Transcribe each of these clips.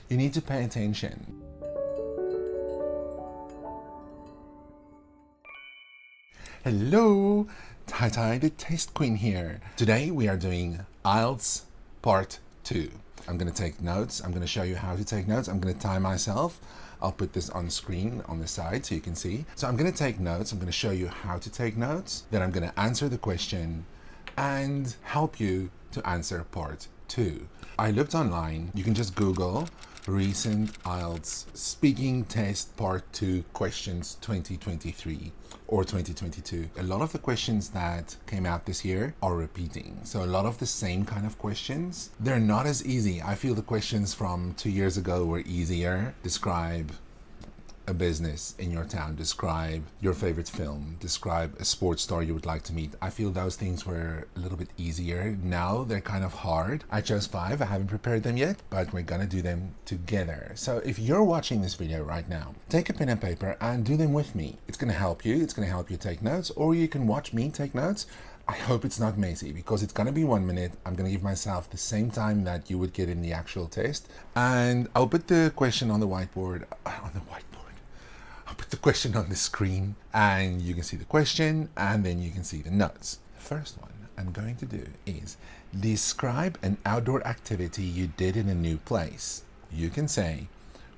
You need to pay attention. Hello, Tai the Taste Queen here. Today we are doing IELTS Part 2. I'm going to take notes. I'm going to show you how to take notes. I'm going to time myself. I'll put this on screen on the side so you can see. So I'm going to take notes. I'm going to show you how to take notes. Then I'm going to answer the question and help you to answer Part 2. I looked online. You can just Google recent IELTS Speaking Test Part 2 questions 2023 or 2022. A lot of the questions that came out this year are repeating. So a lot of the same kind of questions. They're not as easy. I feel the questions from 2 years ago were easier. Describe a business in your town, describe your favorite film, describe a sports star you would like to meet. I feel those things were a little bit easier. Now they're kind of hard. I chose 5. I haven't prepared them yet, but we're gonna do them together. So if you're watching this video right now, take a pen and paper and do them with me. It's gonna help you. It's gonna help you take notes, or you can watch me take notes. I hope it's not messy because it's gonna be 1 minute. I'm gonna give myself the same time that you would get in the actual test, and I'll put the question on the whiteboard. I'll put the question on the screen and you can see the question and then you can see the notes. The first one I'm going to do is describe an outdoor activity you did in a new place. You can say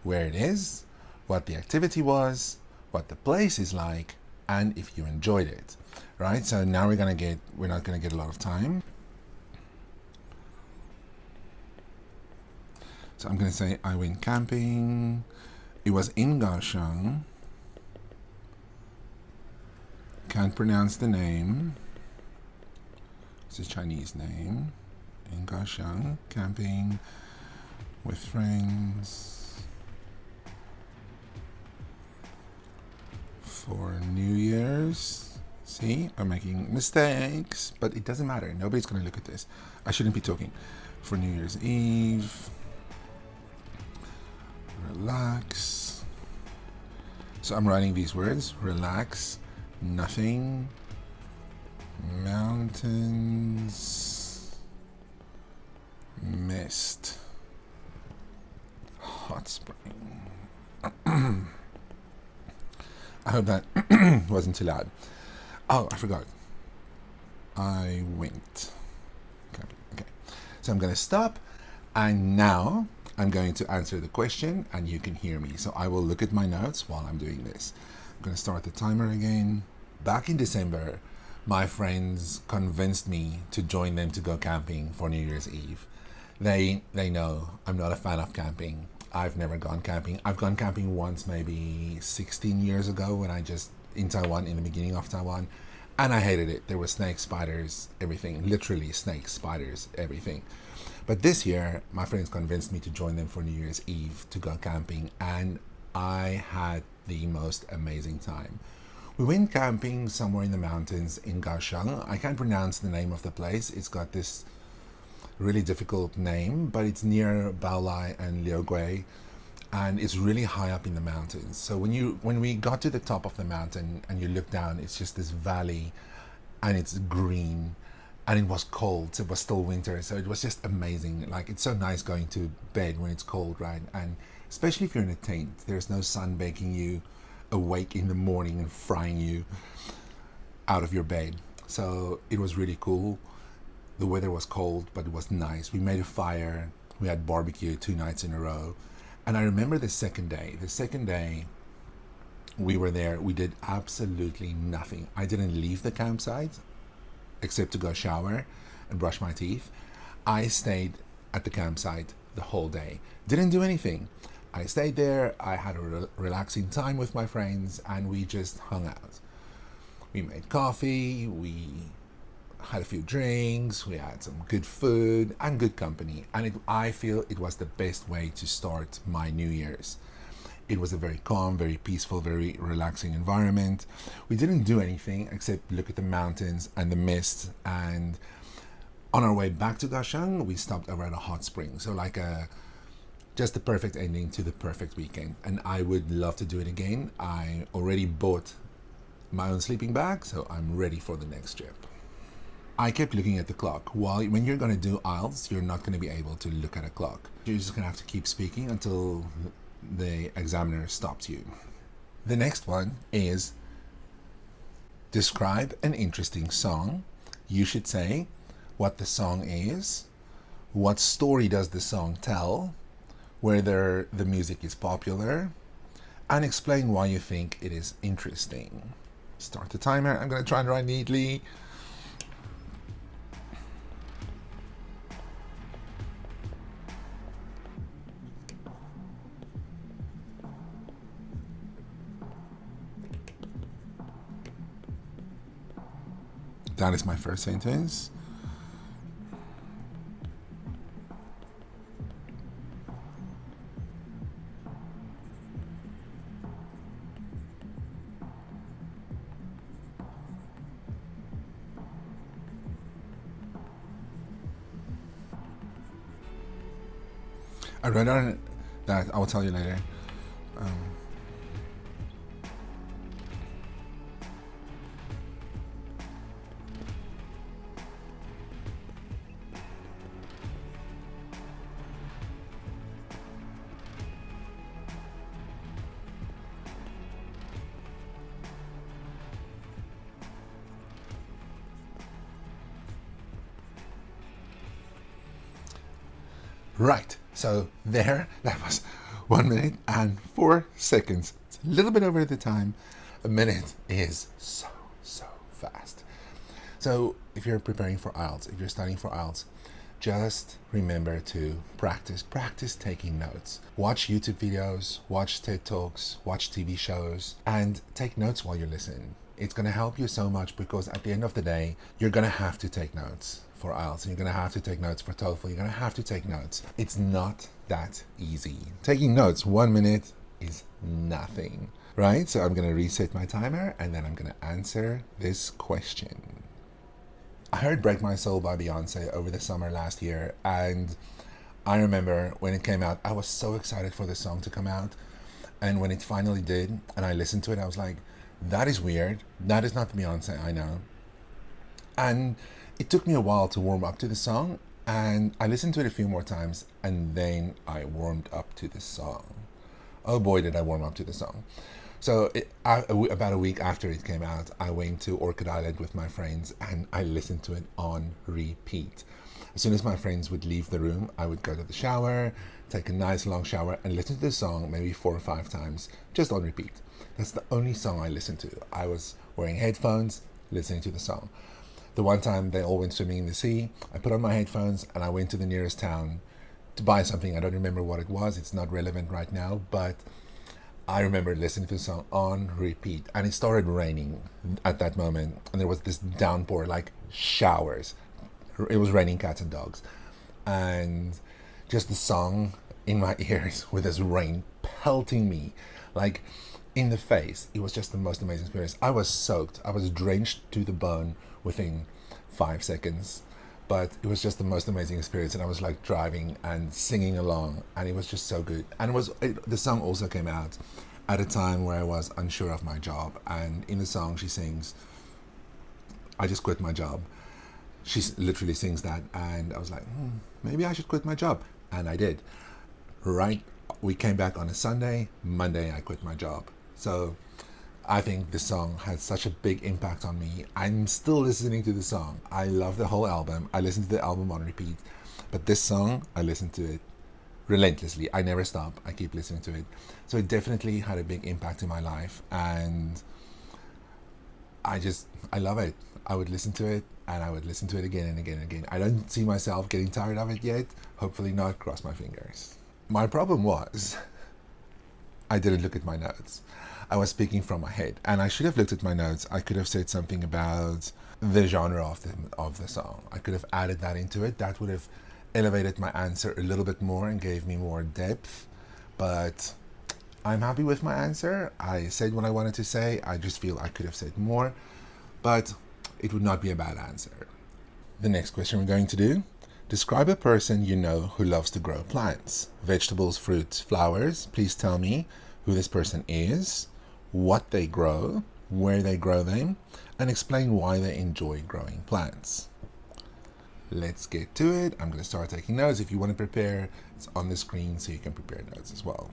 where it is, what the activity was, what the place is like, and if you enjoyed it. Right? So now we're not gonna get a lot of time. So I'm gonna say I went camping. It was in Kaohsiung. Can't pronounce the name. It's a Chinese name. In Kaohsiung, camping with friends for New Year's. See, I'm making mistakes, but it doesn't matter. Nobody's going to look at this. I shouldn't be talking. For New Year's Eve. Relax. So I'm writing these words. Relax. Nothing, mountains, mist, hot spring. I hope that wasn't too loud. Oh, I forgot. I went. Okay. So I'm going to stop, and now I'm going to answer the question, and you can hear me. So I will look at my notes while I'm doing this. I'm going to start the timer again. Back in December, my friends convinced me to join them to go camping for New Year's Eve. They know I'm not a fan of camping. I've never gone camping. I've gone camping once, maybe 16 years ago when in Taiwan, in the beginning of Taiwan, and I hated it. There were snakes, spiders, everything. Literally snakes, spiders, everything. But this year, my friends convinced me to join them for New Year's Eve to go camping, and I had the most amazing time. We went camping somewhere in the mountains in Kaohsiung. I can't pronounce the name of the place. It's got this really difficult name, but it's near Baolai and Liuegui, and it's really high up in the mountains. So when we got to the top of the mountain and you look down, it's just this valley, and it's green, and it was cold. So it was still winter, so it was just amazing. Like, it's so nice going to bed when it's cold, right? And especially if you're in a tent, there's no sun baking you awake in the morning and frying you out of your bed. So it was really cool. The weather was cold, but it was nice. We made a fire. We had barbecue 2 nights in a row. And I remember the second day we were there, we did absolutely nothing. I didn't leave the campsite except to go shower and brush my teeth. I stayed at the campsite the whole day. Didn't do anything. I stayed there, I had a relaxing time with my friends, and we just hung out. We made coffee, we had a few drinks, we had some good food and good company, and I feel it was the best way to start my New Year's. It was a very calm, very peaceful, very relaxing environment. We didn't do anything except look at the mountains and the mist, and on our way back to Kaohsiung, we stopped over at a hot spring. So just the perfect ending to the perfect weekend, and I would love to do it again. I already bought my own sleeping bag, so I'm ready for the next trip. I kept looking at the clock. While when you're going to do IELTS, you're not going to be able to look at a clock. You're just going to have to keep speaking until the examiner stops you. The next one is describe an interesting song. You should say what the song is, what story does the song tell, whether the music is popular, and explain why you think it is interesting. Start the timer. I'm going to try and write neatly. That is my first sentence. I wrote on that. I will tell you later. Right, so there, that was 1 minute and 4 seconds. It's a little bit over the time. A minute is so fast. So if you're preparing for IELTS, if you're studying for IELTS, just remember to practice taking notes. Watch YouTube videos, watch TED Talks, watch TV shows, and take notes while you listen. It's going to help you so much because at the end of the day, you're going to have to take notes for IELTS, and you're going to have to take notes for TOEFL, you're going to have to take notes. It's not that easy. Taking notes, 1 minute is nothing, right? So I'm going to reset my timer and then I'm going to answer this question. I heard Break My Soul by Beyonce over the summer last year, and I remember when it came out, I was so excited for the song to come out, and when it finally did, and I listened to it, I was like, that is weird. That is not Beyonce I know. And it took me a while to warm up to the song, and I listened to it a few more times, and then I warmed up to the song. Oh boy, did I warm up to the song. So about a week after it came out, I went to Orchid Island with my friends, and I listened to it on repeat. As soon as my friends would leave the room, I would go to the shower, take a nice long shower, and listen to the song maybe 4 or 5 times, just on repeat. That's the only song I listened to. I was wearing headphones, listening to the song. The one time they all went swimming in the sea, I put on my headphones and I went to the nearest town to buy something. I don't remember what it was. It's not relevant right now, but I remember listening to the song on repeat. And it started raining at that moment, and there was this downpour, like showers. It was raining cats and dogs. And just the song in my ears with this rain pelting me, like in the face. It was just the most amazing experience. I was soaked. I was drenched to the bone within 5 seconds, but it was just the most amazing experience. And I was like driving and singing along, and it was just so good. And the song also came out at a time where I was unsure of my job, and in the song she sings, I just quit my job. She literally sings that, and I was like, maybe I should quit my job, and I did. Right, we came back on a Sunday. Monday I quit my job. So I think this song had such a big impact on me. I'm still listening to the song. I love the whole album. I listen to the album on repeat. But this song, I listen to it relentlessly. I never stop. I keep listening to it. So it definitely had a big impact in my life. And I love it. I would listen to it, and I would listen to it again and again and again. I don't see myself getting tired of it yet. Hopefully not. Cross my fingers. My problem was I didn't look at my notes. I was speaking from my head, and I should have looked at my notes. I could have said something about the genre of the song. I could have added that into it. That would have elevated my answer a little bit more and gave me more depth. But I'm happy with my answer. I said what I wanted to say. I just feel I could have said more, but it would not be a bad answer. The next question we're going to do: describe a person you know who loves to grow plants, vegetables, fruits, flowers. Please tell me who this person is, what they grow, where they grow them, and explain why they enjoy growing plants. let's get to it. I'm going to start taking notes. If you want to prepare, it's on the screen so you can prepare notes as well.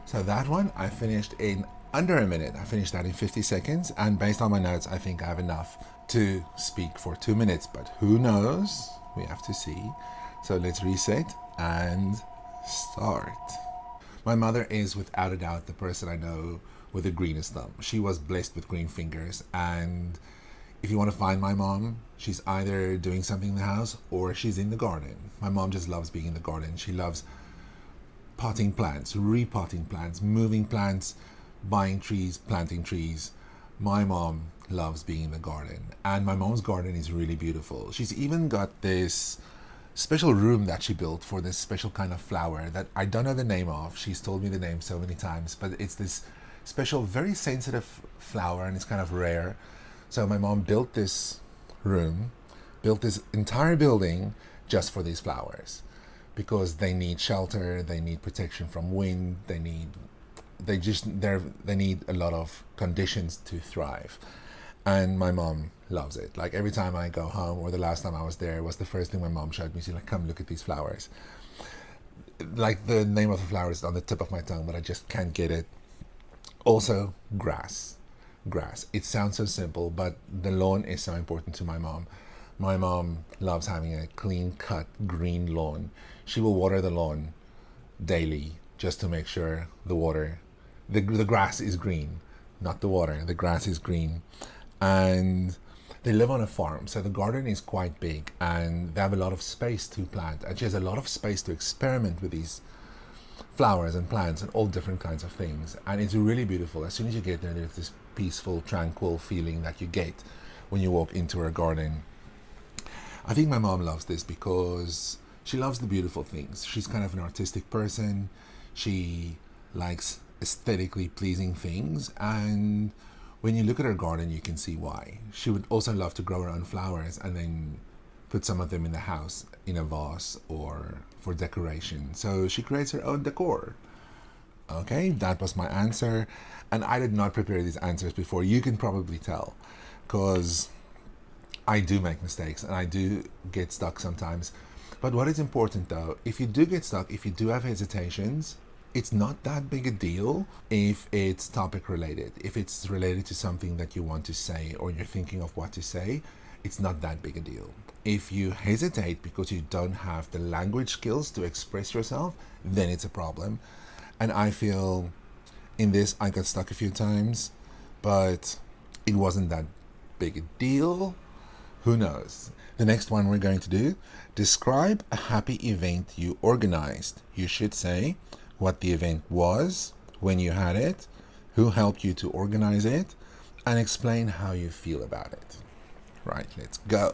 So that one I finished in under a minute. I finished that in 50 seconds, and based on my notes, I think I have enough to speak for 2 minutes, but who knows? We have to see. So let's reset and start. My mother is without a doubt the person I know with the greenest thumb. She was blessed with green fingers, and if you want to find my mom, she's either doing something in the house or she's in the garden. My mom just loves being in the garden. She loves potting plants, repotting plants, moving plants, buying trees, planting trees. My mom loves being in the garden, and my mom's garden is really beautiful. She's even got this special room that she built for this special kind of flower that I don't know the name of. She's told me the name so many times, but it's this special, very sensitive flower, and it's kind of rare. So my mom built this room, built this entire building just for these flowers, because they need shelter, they need protection from wind, they need a lot of conditions to thrive. And my mom loves it. Like every time I go home, or the last time I was there, was the first thing my mom showed me. She's like, come look at these flowers. Like the name of the flower is on the tip of my tongue, but I just can't get it. Also, grass. It sounds so simple, but the lawn is so important to my mom. My mom loves having a clean-cut green lawn. She will water the lawn daily just to make sure the grass is green, not the water. The grass is green. And they live on a farm, so the garden is quite big, and they have a lot of space to plant. And she has a lot of space to experiment with these flowers and plants and all different kinds of things. And it's really beautiful. As soon as you get there, there's this peaceful, tranquil feeling that you get when you walk into her garden. I think my mom loves this because she loves the beautiful things. She's kind of an artistic person. She likes aesthetically pleasing things, and when you look at her garden, you can see why. She would also love to grow her own flowers and then put some of them in the house in a vase or for decoration. So she creates her own decor. Okay, that was my answer, and I did not prepare these answers before. You can probably tell, because I do make mistakes and I do get stuck sometimes. But what is important though, if you do get stuck, if you do have hesitations, it's not that big a deal if it's topic related. If it's related to something that you want to say or you're thinking of what to say, it's not that big a deal. If you hesitate because you don't have the language skills to express yourself, then it's a problem. And I feel in this I got stuck a few times, but it wasn't that big a deal. Who knows? The next one we're going to do, describe a happy event you organized. You should say what the event was, when you had it, who helped you to organize it, and explain how you feel about it. Right, let's go.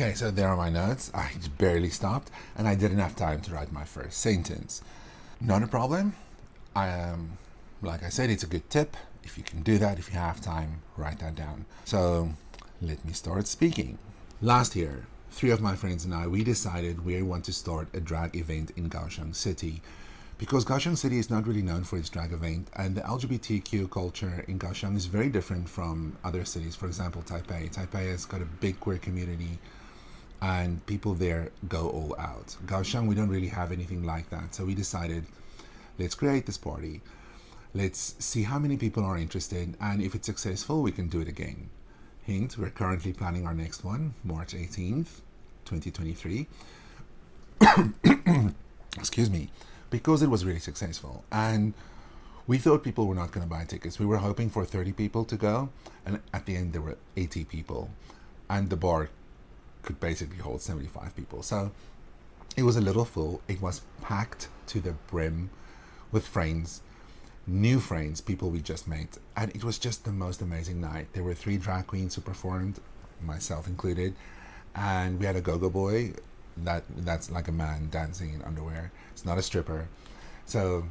Okay, so there are my notes. I barely stopped and I didn't have time to write my first sentence. Not a problem. Like I said, it's a good tip. If you can do that, if you have time, write that down. So let me start speaking. Last year, 3 of my friends and I, we decided we want to start a drag event in Kaohsiung City, because Kaohsiung City is not really known for its drag event, and the LGBTQ culture in Kaohsiung is very different from other cities. For example, Taipei. Taipei has got a big queer community and people there go all out. Kaohsiung, we don't really have anything like that. So we decided, let's create this party. Let's see how many people are interested, and if it's successful, we can do it again. Hint, we're currently planning our next one, March 18th, 2023. Excuse me. Because it was really successful. And we thought people were not going to buy tickets. We were hoping for 30 people to go, and at the end there were 80 people. And the bar could basically hold 75 people. So it was a little full. It was packed to the brim with friends, new friends, people we just met, and it was just the most amazing night. There were 3 drag queens who performed, myself included, and we had a go-go boy that's like a man dancing in underwear. It's not a stripper. So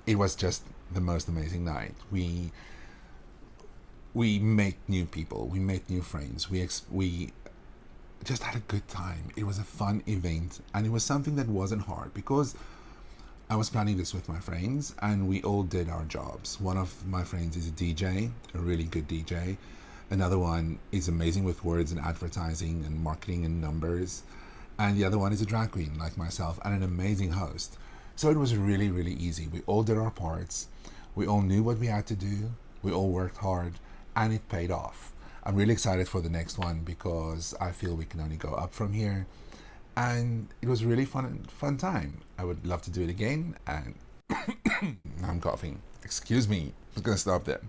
it was just the most amazing night. We met new people, we met new friends, we just had a good time. It was a fun event, and it was something that wasn't hard because I was planning this with my friends and we all did our jobs. One of my friends is a DJ, a really good DJ. Another one is amazing with words and advertising and marketing and numbers. And the other one is a drag queen like myself and an amazing host. So it was really, really easy. We all did our parts. We all knew what we had to do. We all worked hard and it paid off. I'm really excited for the next one because I feel we can only go up from here. And it was really fun time. I would love to do it again. And I'm coughing. Excuse me. I'm going to stop there.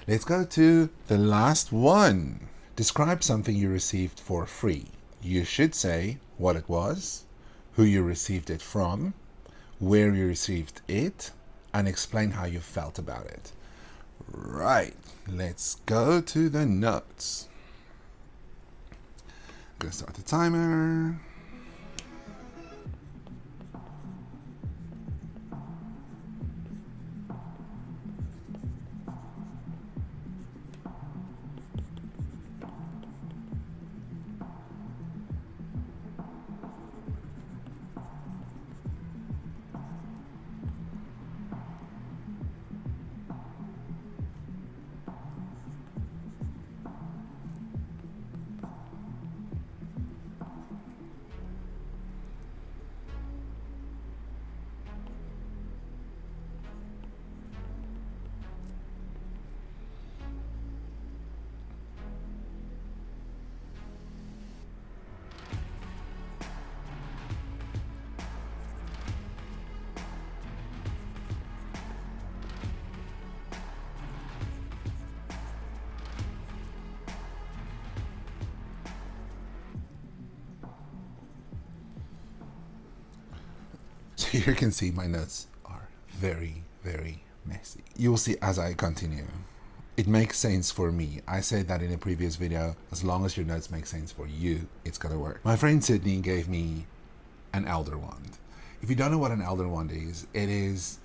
Let's go to the last one. Describe something you received for free. You should say what it was, who you received it from, where you received it, and explain how you felt about it. Right. Let's go to the notes. I'm going to start the timer. So here you can see my notes are very, very messy. You will see as I continue. It makes sense for me. I said that in a previous video. As long as your notes make sense for you, it's gonna work. My friend Sydney gave me an Elder Wand. If you don't know what an Elder Wand is, it is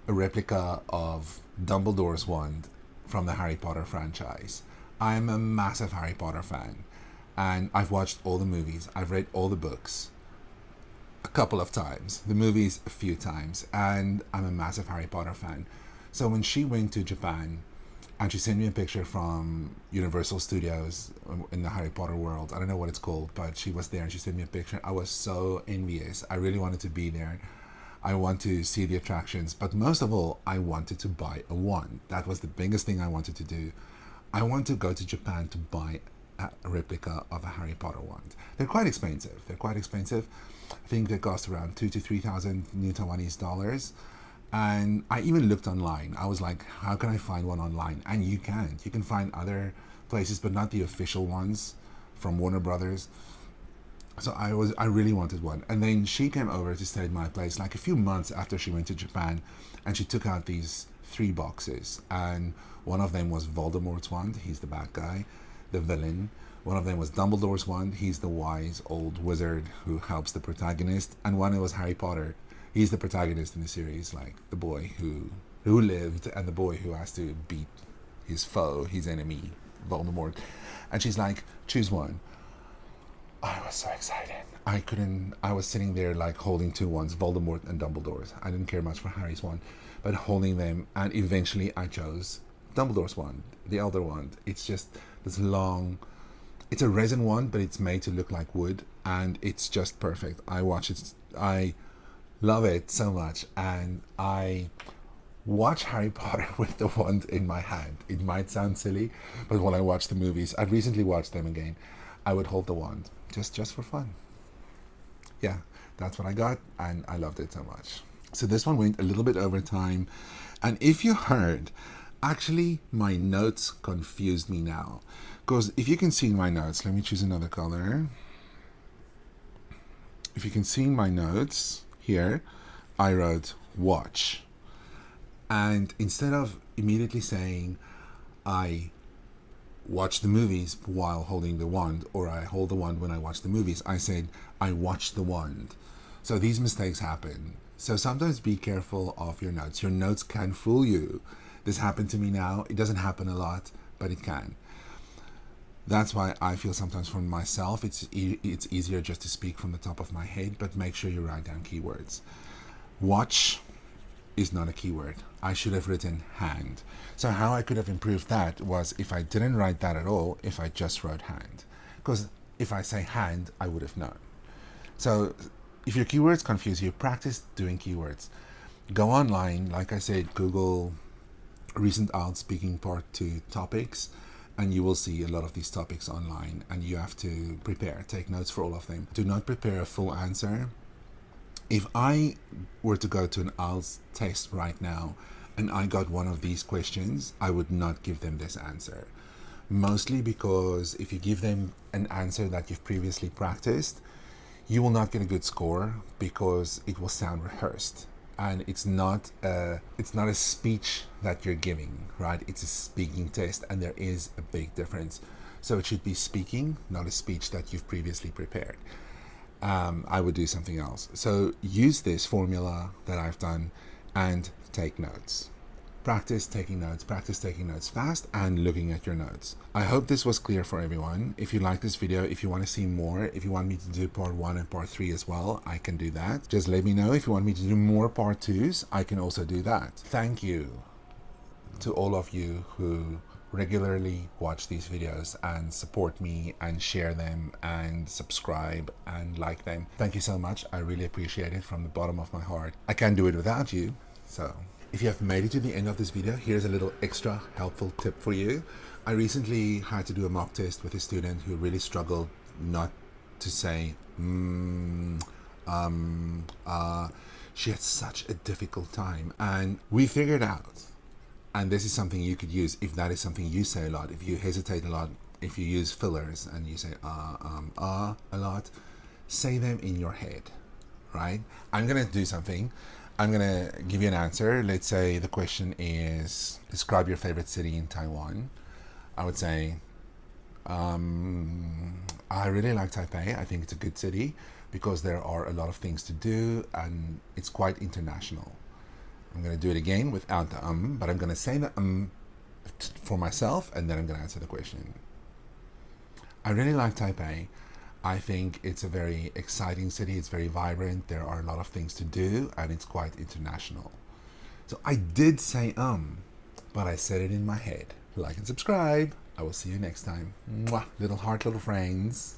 a replica of Dumbledore's wand from the Harry Potter franchise. I'm a massive Harry Potter fan, and I've watched all the movies. I've read all the books a couple of times, the movies a few times, and I'm a massive Harry Potter fan. So when she went to Japan and she sent me a picture from Universal Studios in the Harry Potter world, I don't know what it's called, but she was there and she sent me a picture. I was so envious. I really wanted to be there. I want to see the attractions, but most of all, I wanted to buy a wand. That was the biggest thing I wanted to do. I want to go to Japan to buy a replica of a Harry Potter wand. They're quite expensive. I think they cost around 2,000 to 3,000 new Taiwanese dollars. And I even looked online. I was like, how can I find one online? And you can't. You can find other places, but not the official ones from Warner Brothers. So I really wanted one. And then she came over to stay at my place like a few months after she went to Japan, and she took out these 3 boxes. And one of them was Voldemort's wand. He's the bad guy, the villain. One of them was Dumbledore's wand. He's the wise old wizard who helps the protagonist. And one was Harry Potter. He's the protagonist in the series, like the boy who lived and the boy who has to beat his foe, his enemy, Voldemort. And she's like, choose one. I was so excited. I was sitting there like holding two wands, Voldemort and Dumbledore's. I didn't care much for Harry's wand, but holding them, and eventually I chose Dumbledore's wand, the Elder Wand. It's just this long, it's a resin wand, but it's made to look like wood, and it's just perfect. I watch it, I love it so much, and I watch Harry Potter with the wand in my hand. It might sound silly, but when I watch the movies, I've recently watched them again, I would hold the wand just for fun. Yeah, that's what I got, and I loved it so much. So this one went a little bit over time, and if you heard, actually my notes confused me now, because if you can see in my notes, let me choose another color. If you can see in my notes here, I wrote watch, and instead of immediately saying I watch the movies while holding the wand, or I hold the wand when I watch the movies, I said I watch the wand. So these mistakes happen. So sometimes be careful of your notes. Your notes can fool you. This happened to me now. It doesn't happen a lot, but it can. That's why I feel sometimes for myself it's easier just to speak from the top of my head, but make sure you write down keywords. Watch is not a keyword. I should have written hand. So how I could have improved that was if I didn't write that at all, if I just wrote hand. Because if I say hand, I would have known. So if your keywords confuse you, practice doing keywords. Go online, like I said, Google recent IELTS Speaking Part 2 topics, and you will see a lot of these topics online, and you have to prepare, take notes for all of them. Do not prepare a full answer. If I were to go to an IELTS test right now and I got one of these questions, I would not give them this answer. Mostly because if you give them an answer that you've previously practiced, you will not get a good score because it will sound rehearsed. And it's not a speech that you're giving, right? It's a speaking test, and there is a big difference. So it should be speaking, not a speech that you've previously prepared. I would do something else. So use this formula that I've done and take notes. Practice taking notes fast and looking at your notes. I hope this was clear for everyone. If you like this video, if you want to see more, if you want me to do part 1 and part 3 as well, I can do that. Just let me know. If you want me to do more part 2s, I can also do that. Thank you to all of you who regularly watch these videos and support me and share them and subscribe and like them. Thank you so much. I really appreciate it from the bottom of my heart. I can't do it without you. So if you have made it to the end of this video, here's a little extra helpful tip for you. I recently had to do a mock test with a student who really struggled not to say she had such a difficult time, and we figured out, and this is something you could use if that is something you say a lot, if you hesitate a lot, if you use fillers and you say a lot, say them in your head, right? I'm gonna do something. I'm gonna give you an answer. Let's say the question is, describe your favorite city in Taiwan. I would say, I really like Taipei. I think it's a good city because there are a lot of things to do and it's quite international. I'm going to do it again without the but I'm going to say the for myself, and then I'm going to answer the question. I really like Taipei. I think it's a very exciting city. It's very vibrant. There are a lot of things to do, and it's quite international. So I did say but I said it in my head. Like and subscribe. I will see you next time. Mwah. Little heart, little friends.